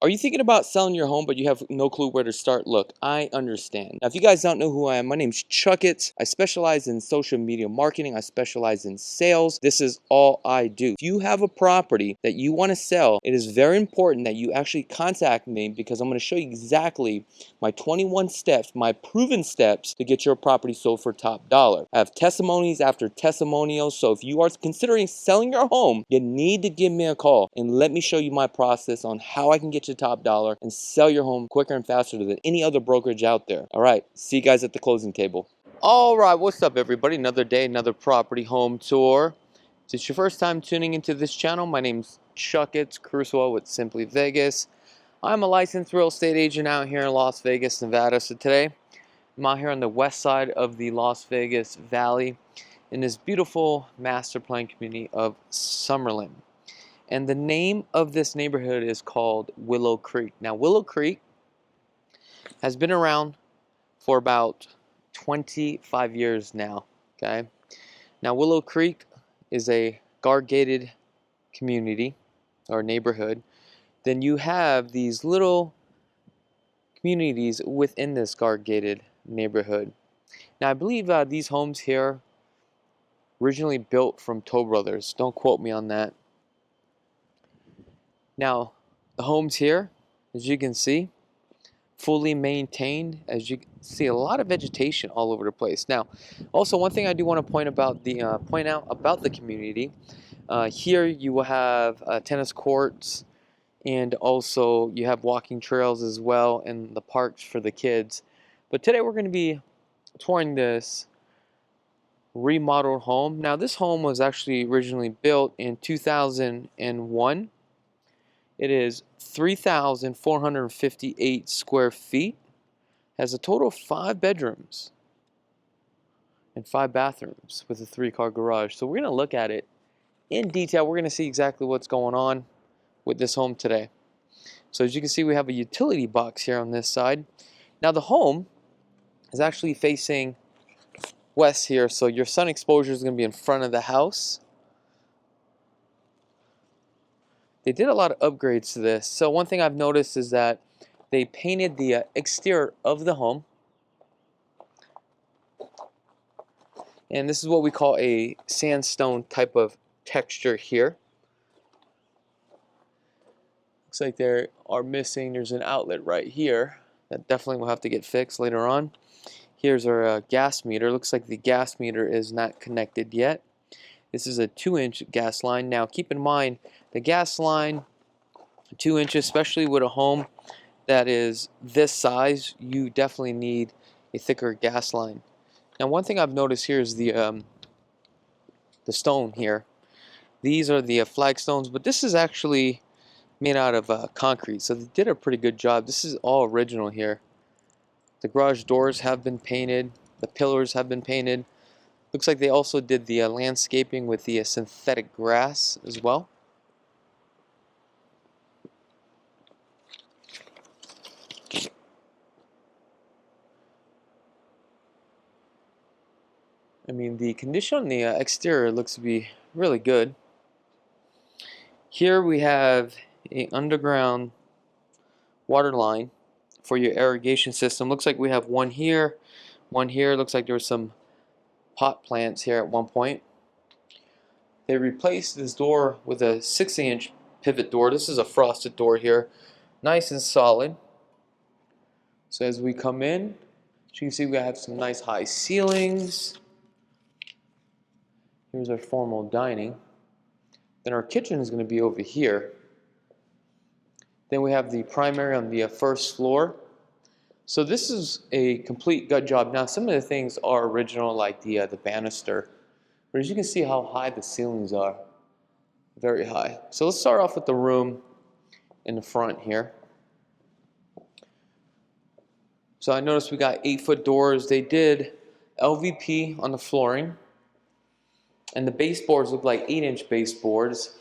Are you thinking about selling your home but you have no clue where to start? Look, I understand. Now, if you guys don't know who I am, my name's Chakits. I specialize in social media marketing. I specialize in sales. This is all I do. If you have a property that you want to sell, it is very important that you actually contact me, because I'm going to show you exactly my 21 steps, my proven steps to get your property sold for top dollar. I have testimonies after testimonials, so if you are considering selling your home, you need to give me a call and let me show you my process on how I can get you top dollar and sell your home quicker and faster than any other brokerage out there. All right, see you guys at the closing table. All right, what's up everybody? Another day, another property home tour. If it's your first time tuning into this channel, my name's Chakits Krulsawat with Simply Vegas. I'm a licensed real estate agent out here in Las Vegas, Nevada. So today, I'm out here on the west side of the Las Vegas Valley in this beautiful master plan community of Summerlin. And the name of this neighborhood is called Willow Creek. Now, Willow Creek has been around for about 25 years now, okay? Now, Willow Creek is a guard-gated community or neighborhood. Then you have these little communities within this guard-gated neighborhood. Now, I believe these homes here originally built from Toll Brothers. Don't quote me on that. Now, the homes here, as you can see, fully maintained. As you can see, a lot of vegetation all over the place. Now, also one thing I do want to point out about the community, here you will have tennis courts, and also you have walking trails as well, and the parks for the kids. But today we're going to be touring this remodeled home. Now, this home was actually originally built in 2001. It is 3,458 square feet, has a total of 5 bedrooms and 5 bathrooms with a 3-car garage. So we're going to look at it in detail. We're going to see exactly what's going on with this home today. So as you can see, we have a utility box here on this side. Now, the home is actually facing west here, so your sun exposure is going to be in front of the house. They did a lot of upgrades to this. So one thing I've noticed is that they painted the exterior of the home. And this is what we call a sandstone type of texture here. Looks like they are missing, there's an outlet right here that definitely will have to get fixed later on. Here's our gas meter. Looks like the gas meter is not connected yet. This is a 2-inch gas line. Now keep in mind, the gas line, 2 inches, especially with a home that is this size, you definitely need a thicker gas line. Now, one thing I've noticed here is the stone here. These are the flagstones, but this is actually made out of concrete, so they did a pretty good job. This is all original here. The garage doors have been painted. The pillars have been painted. Looks like they also did the landscaping with the synthetic grass as well. I mean, the condition on the exterior looks to be really good. Here we have an underground water line for your irrigation system. Looks like we have one here, one here. Looks like there were some pot plants here at one point. They replaced this door with a 60-inch pivot door. This is a frosted door here, nice and solid. So as we come in, as you can see, we have some nice high ceilings. Here's our formal dining. Then our kitchen is going to be over here. Then we have the primary on the first floor. So this is a complete gut job. Now, some of the things are original, like the banister. But as you can see how high the ceilings are, very high. So let's start off with the room in the front here. So I noticed we got 8-foot doors. They did LVP on the flooring. And the baseboards look like 8-inch baseboards.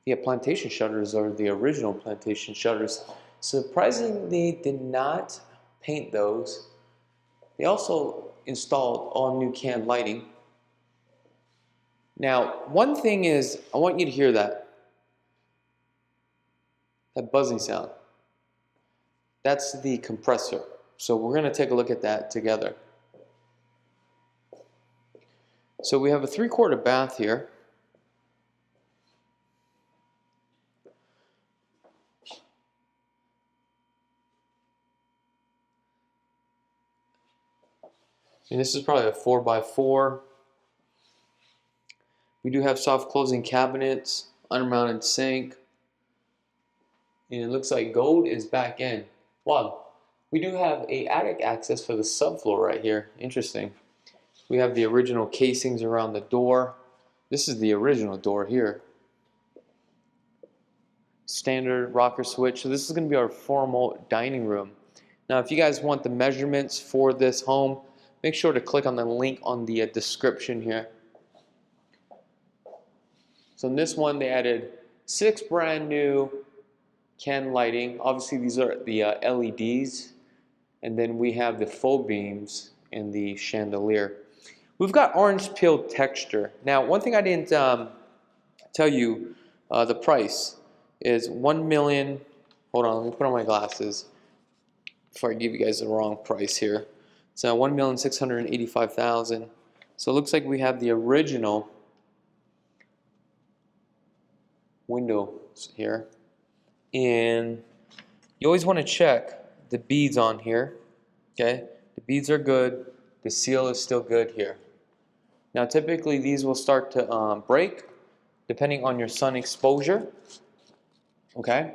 The plantation shutters are the original plantation shutters. Surprisingly, they did not paint those. They also installed all new can lighting. Now, one thing is, I want you to hear that buzzing sound. That's the compressor. So we're going to take a look at that together. So we have a 3/4 bath here. And this is probably a 4x4. We do have soft closing cabinets, undermounted sink, and it looks like gold is back in. Wow, we do have a attic access for the subfloor right here. Interesting. We have the original casings around the door. This is the original door here. Standard rocker switch. So this is going to be our formal dining room. Now, if you guys want the measurements for this home, make sure to click on the link on the description here. So in this one, they added 6 brand new can lighting. Obviously, these are the LEDs. And then we have the faux beams and the chandelier. We've got orange peel texture. Now, one thing I didn't tell you, the price is 1,000,000. Hold on, let me put on my glasses before I give you guys the wrong price here. It's 1,685,000. So it looks like we have the original windows here, and you always want to check the beads on here. Okay, the beads are good, the seal is still good here. Now typically these will start to break depending on your sun exposure. Okay,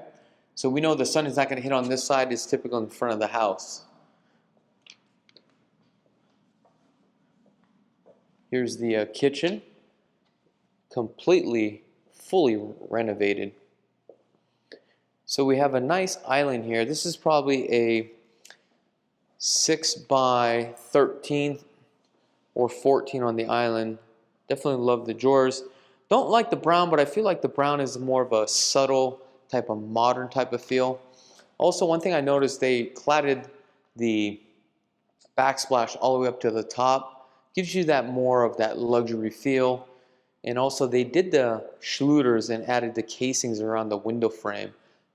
so we know the sun is not going to hit on this side, it's typical in front of the house. Here's the kitchen, completely fully renovated. So we have a nice island here. This is probably a 6x13 or 14 on the island. Definitely love the drawers. Don't like the brown, but I feel like the brown is more of a subtle type of modern type of feel. Also, one thing I noticed, they cladded the backsplash all the way up to the top. Gives you that more of that luxury feel. And also they did the schluters and added the casings around the window frame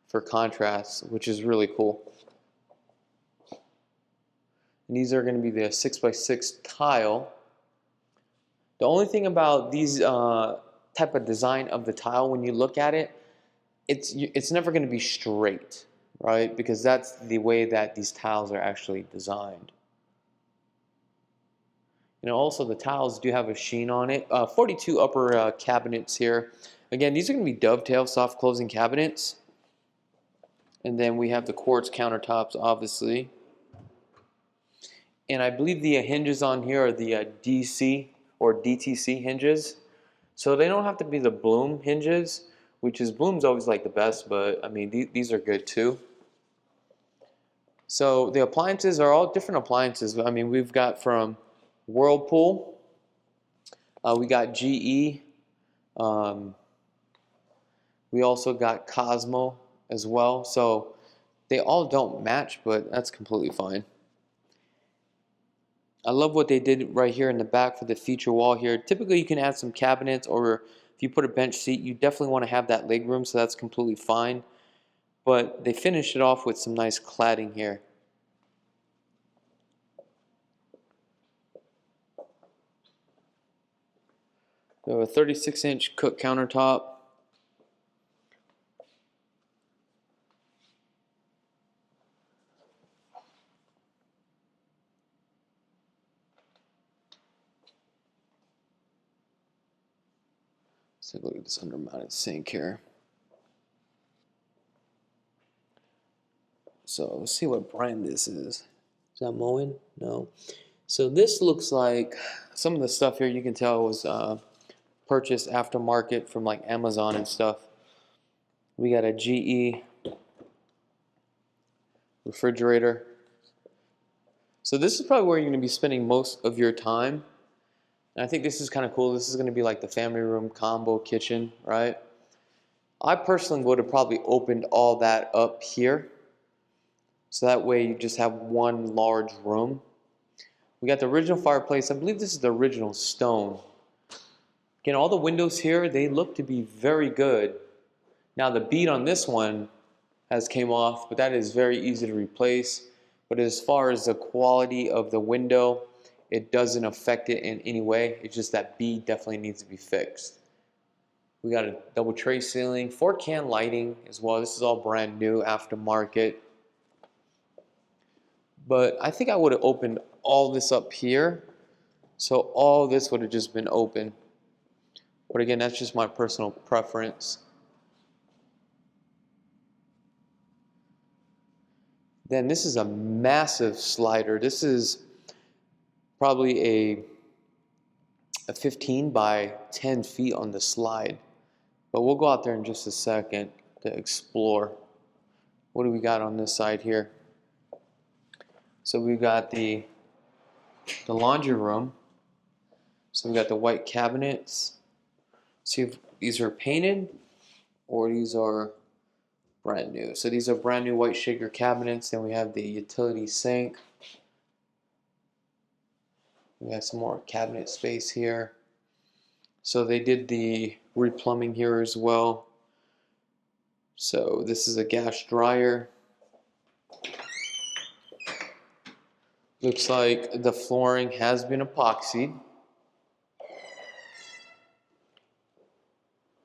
for contrast, which is really cool. And these are going to be the 6x6 tile. The only thing about these type of design of the tile, when you look at it, it's never going to be straight, right? Because that's the way that these tiles are actually designed. You know, also the tiles do have a sheen on it. 42 upper cabinets here. Again, these are going to be dovetail soft closing cabinets. And then we have the quartz countertops, obviously. And I believe the hinges on here are the DC or DTC hinges. So they don't have to be the Bloom hinges, which is Bloom's always like the best, but I mean these are good too. So the appliances are all different appliances. I mean, we've got from Whirlpool, we got GE, we also got Cosmo as well. So they all don't match, but that's completely fine. I love what they did right here in the back for the feature wall here. Typically you can add some cabinets, or if you put a bench seat, you definitely want to have that leg room, so that's completely fine. But they finished it off with some nice cladding here. We have a 36-inch cook countertop. Let's take a look at this undermounted sink here. So let's see what brand this is. Is that Moen? No. So this looks like some of the stuff here you can tell was purchased aftermarket from like Amazon and stuff. We got a GE refrigerator. So this is probably where you're going to be spending most of your time. And I think this is kind of cool. This is going to be like the family room combo kitchen, right? I personally would have probably opened all that up here. So that way you just have one large room. We got the original fireplace. I believe this is the original stone. Again, all the windows here, they look to be very good. Now the bead on this one has came off, but that is very easy to replace. But as far as the quality of the window, it doesn't affect it in any way. It's just that B definitely needs to be fixed. We got a double tray ceiling, 4-can lighting as well. This is all brand new, aftermarket. But I think I would have opened all this up here, so all this would have just been open. But again, that's just my personal preference. Then this is a massive slider. This is probably a 15 by 10 feet on the slide. But we'll go out there in just a second to explore. What do we got on this side here? So we've got the laundry room. So we got the white cabinets. See if these are painted or these are brand new. So these are brand new white shaker cabinets. Then we have the utility sink. We have some more cabinet space here. So they did the replumbing here as well. So this is a gas dryer. Looks like the flooring has been epoxied.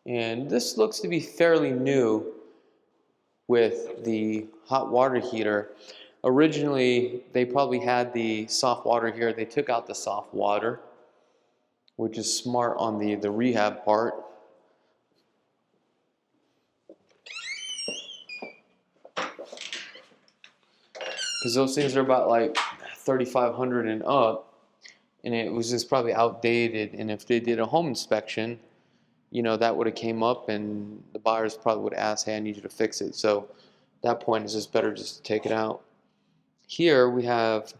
And this looks to be fairly new with the hot water heater. Originally, they probably had the soft water here. They took out the soft water, which is smart on the rehab part. Because those things are about like $3,500 and up, and it was just probably outdated. And if they did a home inspection, you know, that would have came up and the buyers probably would have asked, hey, I need you to fix it. So at that point, it's just better just to take it out. Here we have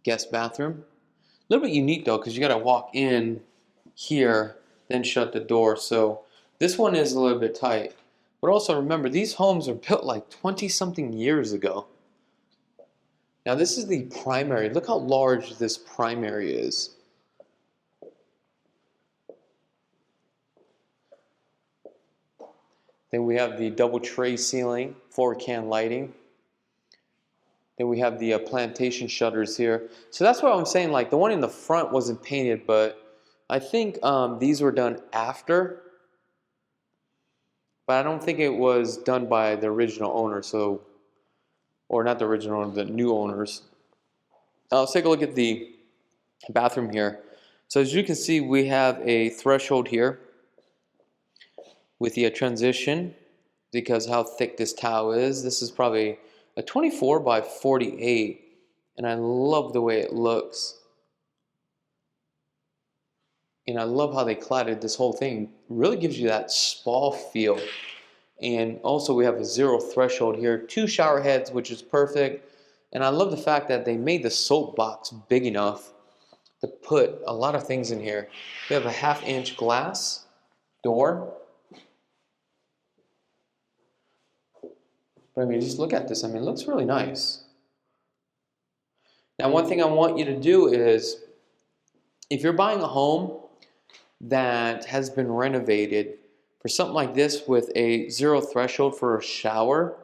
guest bathroom. A little bit unique though, because you got to walk in here, then shut the door. So this one is a little bit tight. But also remember, these homes are built like 20-something years ago. Now this is the primary. Look how large this primary is. Then we have the double tray ceiling, 4-can lighting. Then we have the plantation shutters here. So that's what I'm saying, like the one in the front wasn't painted, but I think these were done after. But I don't think it was done by the original owner, so, or not the original owner, the new owners. Let's take a look at the bathroom here. So as you can see, we have a threshold here with the transition, because how thick this tile is. This is probably a 24 by 48, and I love the way it looks. And I love how they cladded this whole thing. It really gives you that spa feel. And also we have a 0 threshold here, 2 shower heads, which is perfect. And I love the fact that they made the soap box big enough to put a lot of things in here. We have a 1/2-inch glass door. But I mean, just look at this. I mean, it looks really nice. Now, one thing I want you to do is, if you're buying a home that has been renovated, for something like this with a 0 threshold for a shower,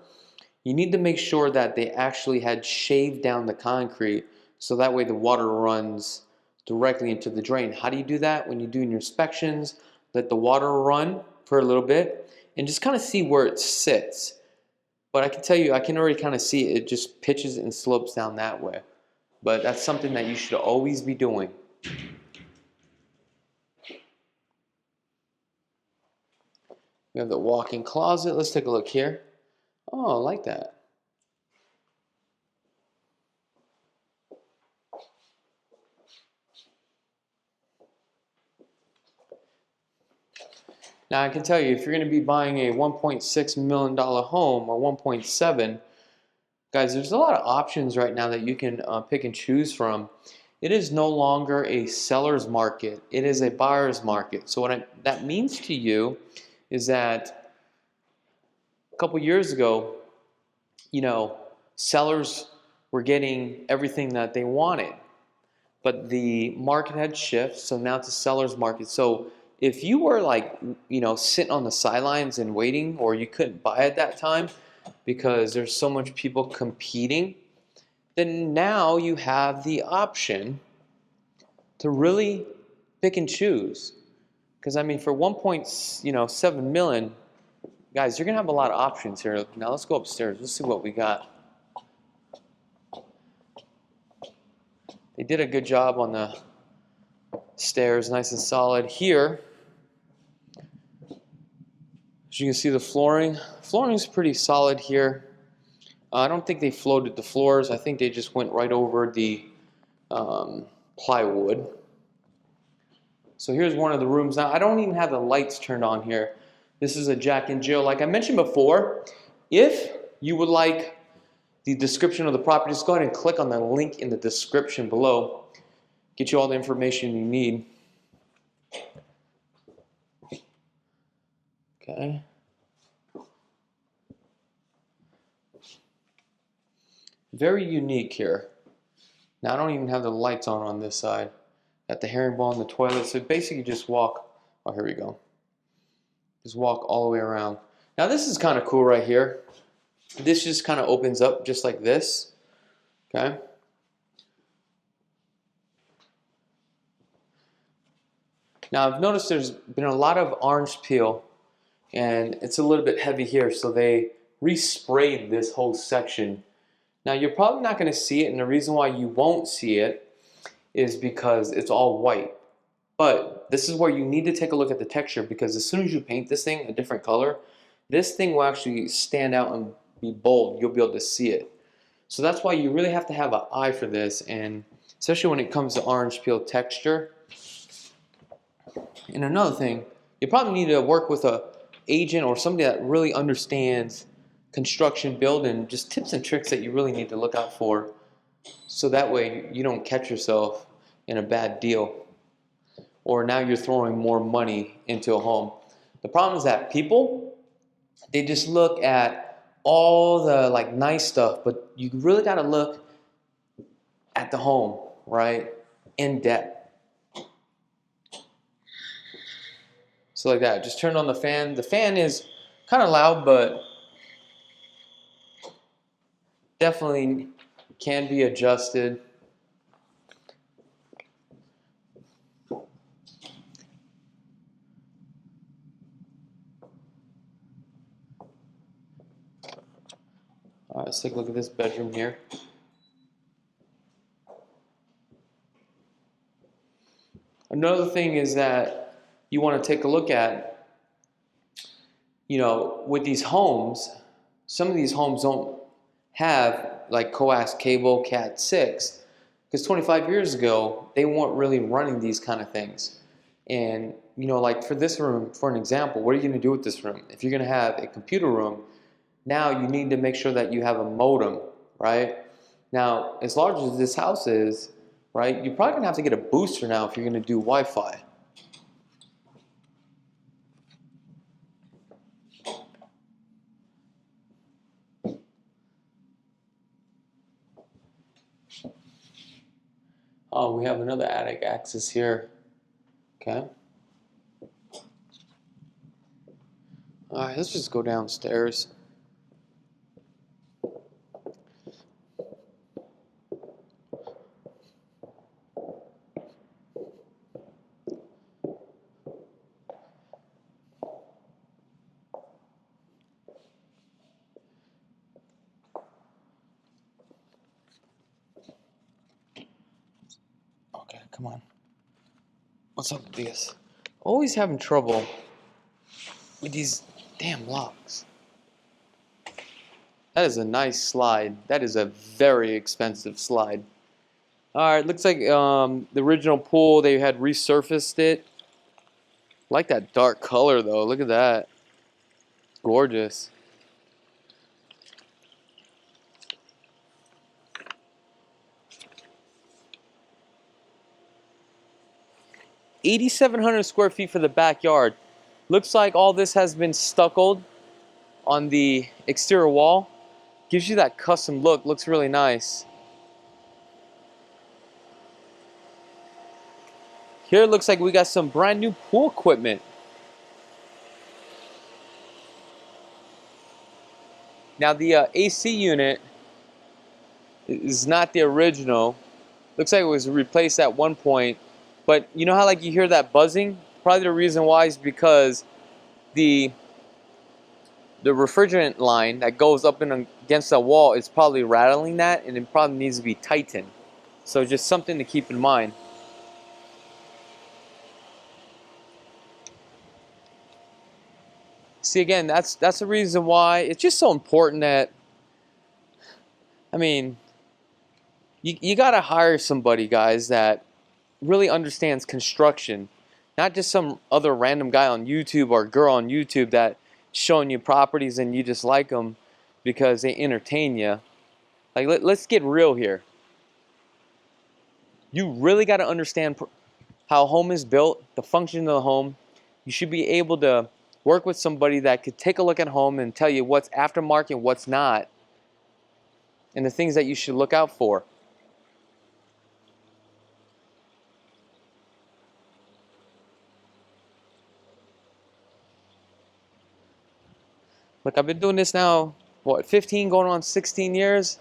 you need to make sure that they actually had shaved down the concrete, so that way the water runs directly into the drain. How do you do that? When you're doing your inspections, let the water run for a little bit and just kind of see where it sits. But I can tell you, I can already kind of see it just pitches and slopes down that way. But that's something that you should always be doing. We have the walk-in closet. Let's take a look here. Oh, I like that. Now I can tell you, if you're going to be buying a $1.6 million home or 1.7, guys, there's a lot of options right now that you can pick and choose from. It is no longer a seller's market. It is a buyer's market. So what that means to you is that a couple years ago, you know, sellers were getting everything that they wanted, but the market had shifted, so now it's a seller's market. So if you were like, you know, sitting on the sidelines and waiting, or you couldn't buy at that time, because there's so much people competing, then now you have the option to really pick and choose. Because I mean, for 1.7 million, guys, you're gonna have a lot of options here. Now let's go upstairs. Let's see what we got. They did a good job on the stairs, nice and solid. Here, as you can see, the flooring. Flooring's pretty solid here. I don't think they floated the floors. I think they just went right over the plywood. So here's one of the rooms. Now, I don't even have the lights turned on here. This is a Jack and Jill. Like I mentioned before, if you would like the description of the property, just go ahead and click on the link in the description below. Get you all the information you need. Okay. Very unique here. Now I don't even have the lights on this side. Got the herringbone, the toilet. So basically just walk. Oh, here we go. Just walk all the way around. Now this is kind of cool right here. This just kind of opens up just like this. Okay. Now I've noticed there's been a lot of orange peel and it's a little bit heavy here, so they resprayed this whole section. Now you're probably not going to see it, and the reason why you won't see it is because it's all white. But this is where you need to take a look at the texture, because as soon as you paint this thing a different color, this thing will actually stand out and be bold. You'll be able to see it. So that's why you really have to have an eye for this, and especially when it comes to orange peel texture. And another thing, you probably need to work with an agent or somebody that really understands construction, build, and just tips and tricks that you really need to look out for, so that way you don't catch yourself in a bad deal, or now you're throwing more money into a home. The problem is that people, they just look at all the like nice stuff, but you really got to look at the home, right, in depth. So like that, just turn on the fan. The fan is kind of loud, but definitely can be adjusted. All right, let's take a look at this bedroom here. Another thing is that you want to take a look at, with these homes, some of these homes don't have like coax cable, Cat 6, because 25 years ago, they weren't really running these kind of things. And, like for this room, for an example, what are you going to do with this room? If you're going to have a computer room, now you need to make sure that you have a modem, right? Now, as large as this house is, right, you're probably going to have to get a booster now if you're going to do Wi-Fi. Oh, we have another attic access here. Okay. All right, let's just go downstairs. Okay, come on. What's up with this? Always having trouble with these damn locks. That is a nice slide. That is a very expensive slide. Alright, looks like the original pool, they had resurfaced it. I like that dark color though. Look at that. Gorgeous. $8,700 square feet for the backyard. Looks like all this has been stuccoed on the exterior wall. Gives you that custom look. Looks really nice. Here it looks like we got some brand new pool equipment. Now the AC unit is not the original. Looks like it was replaced at one point, but you know how like you hear that buzzing? Probably the reason why is because the refrigerant line that goes up and against the wall is probably rattling that, and it probably needs to be tightened. So just something to keep in mind. See, again, that's the reason why it's just so important that, I mean, you got to hire somebody, guys, that really understands construction, not just some other random guy on YouTube or girl on YouTube that showing you properties and you just like them because they entertain you. Like, let's get real here. You really got to understand how a home is built, the function of the home. You should be able to work with somebody that could take a look at home and tell you what's aftermarket, what's not, and the things that you should look out for. Look, I've been doing this now, what, 15 going on 16 years?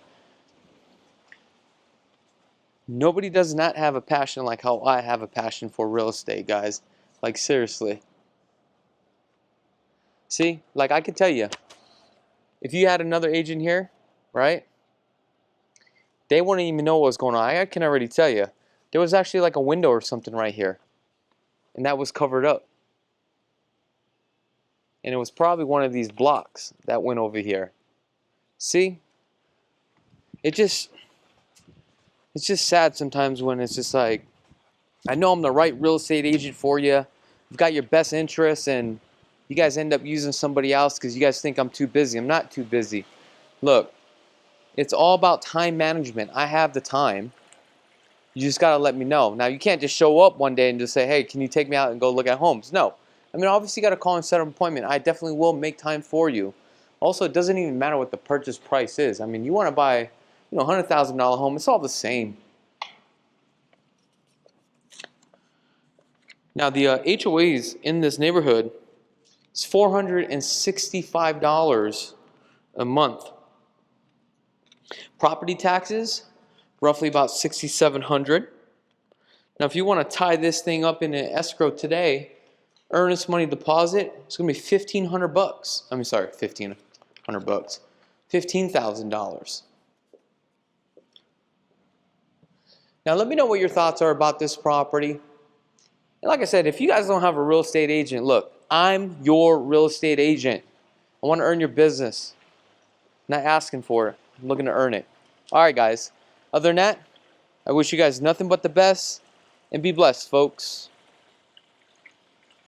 Nobody does not have a passion like how I have a passion for real estate, guys. Like, seriously. See, like I can tell you, if you had another agent here, right, they wouldn't even know what was going on. I can already tell you. There was actually like a window or something right here, and that was covered up. And it was probably one of these blocks that went over here. See? It's just sad sometimes when it's just like, I know I'm the right real estate agent for you. I've got your best interests, and you guys end up using somebody else because you guys think I'm too busy. I'm not too busy. Look, it's all about time management. I have the time. You just got to let me know. Now, you can't just show up one day and just say, hey, can you take me out and go look at homes? No. I mean, obviously, you got to call and set an appointment. I definitely will make time for you. Also, it doesn't even matter what the purchase price is. I mean, you want to buy, $100,000 home, it's all the same. Now, the HOAs in this neighborhood is $465 a month. Property taxes, roughly about $6,700. Now, if you want to tie this thing up in an escrow today, earnest money deposit, it's going to be $1,500. I mean, sorry, $1,500. $15,000. Now, let me know what your thoughts are about this property. And like I said, if you guys don't have a real estate agent, look, I'm your real estate agent. I want to earn your business. I'm not asking for it. I'm looking to earn it. All right, guys. Other than that, I wish you guys nothing but the best, and be blessed, folks.